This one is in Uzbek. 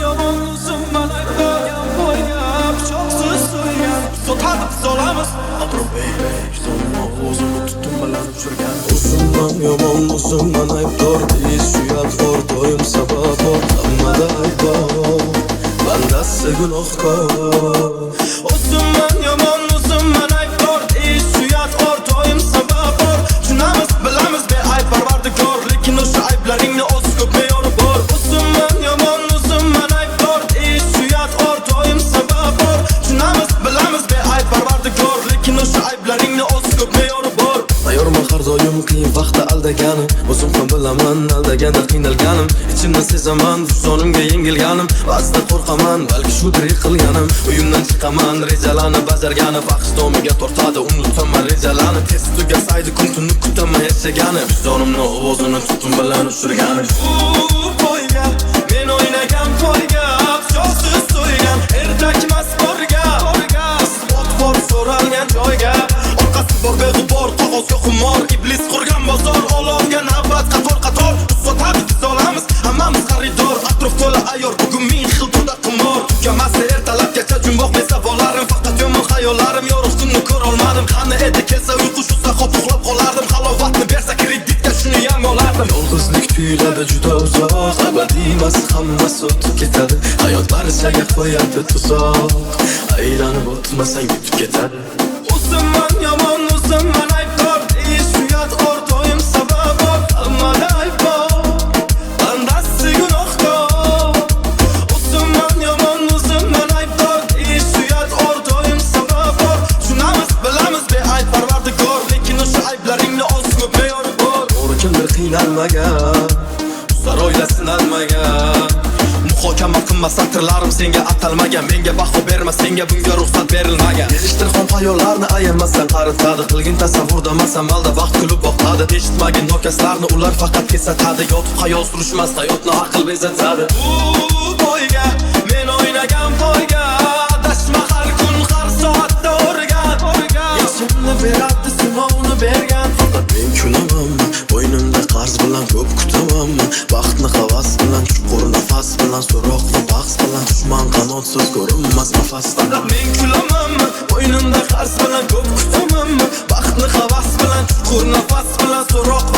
yomon o'zimman aytgan qo'ygan pichoqsiz so'ygan so'tadi biz olamiz o'zimni tutdim bilan uchirgan o'zimman yomon o'zimman aybdor deyish suyat xor doim sabab bor hammada ayb bor bandasi gunohkor o'zimman yomon o'zimman aybdor deyish suyat xor doim sabab bor tushunamiz bilamiz beayb parvardigor lekin o'sha ayblaringni o'z ko'p me'yori bor o'zimman yomon o'zimman aybdor deyish suyat xor doim sabab bor tushunamiz bilamiz beayb parvardigor lekin o'sha ayblaringni o'z ko'p me'yori bor mayorman har doim qiyin vaqtda aldaganim o'zim ham bilaman aldaganda qiynalganim ichimdan sezaman vijdonimga yengilganim ba'zida qo'rqaman balki shudir yiqilganim uyimdan chiqaman rejalarni bajarganim vaqt domiga tortadi unutaman rejalarni tez tugasaydi kun tunni kutaman yashaganim vijdonimni ovozini tutum bilan ushirganim poyga men o'ynagan poyga pichoqsiz so'ygan ertakmas borga isbot bor so'ralgan joyga orqasi bor beg'ubor qog'ozga xumor iblis qurgan bozor olovga navbat qator sotadi biz olamiz hammamiz xaridor atrof to'la ayyor bugun ming xil to'da qimor tugamasdi ertalabgacha jumboq mesavollarim faqat yomon xayollarim yorug' kunni ko'rolmadim qani edi kelsa uyqu shu zahot uxlab qolardim halovatni bersa kreditga shuni ham olardim yolg'izlik tuyuladi juda uzoq abadiy emas hammasi o'tib ketadi hayot barchaga qo'yadi tuzoq aylanib o'tmasang yutib ketadi o'zimman yomon o'zimman aybdor deyish uyat or doim sabab bor hammada ayb bor bandasi gunohkor o'zimman yomon o'zimman aybdor deyish uyat or doim sabab bor tushunamiz bilamiz beayb parvardigor lekin o'sha ayblaringni o'z ko'p me'yori bor to'g'ri kimdir qiynalmagan ular oila sinalmagan muhokama qilma satrlarim senga atalmagan menga baho berma senga bunga ruxsat berilmagan eshittir xom xayollarni ayamasdan qaritadi qilgin tasavvurda masamalda vaqt kulib boqadi eshitmagin nokaslarni ular faqat kesatadi yotib xayol surishmas hayotni aql bezatadi poyga men o'ynagan poyga adashma har kun har soatda o'rgan yechimni beradi sinovni bergan faqat men kunamanmi bo'ynimda qarz bilan ko'p kutamanmi baxtni havas bilan chuqur nafas bilan so'roq va bahs bilan dushman qanotsiz ko'rinmas nafasdan men kulamanmi bo'ynimda qarz bilan ko'p kutamanmi baxtni havas bilan chuqur nafas bilan so'roq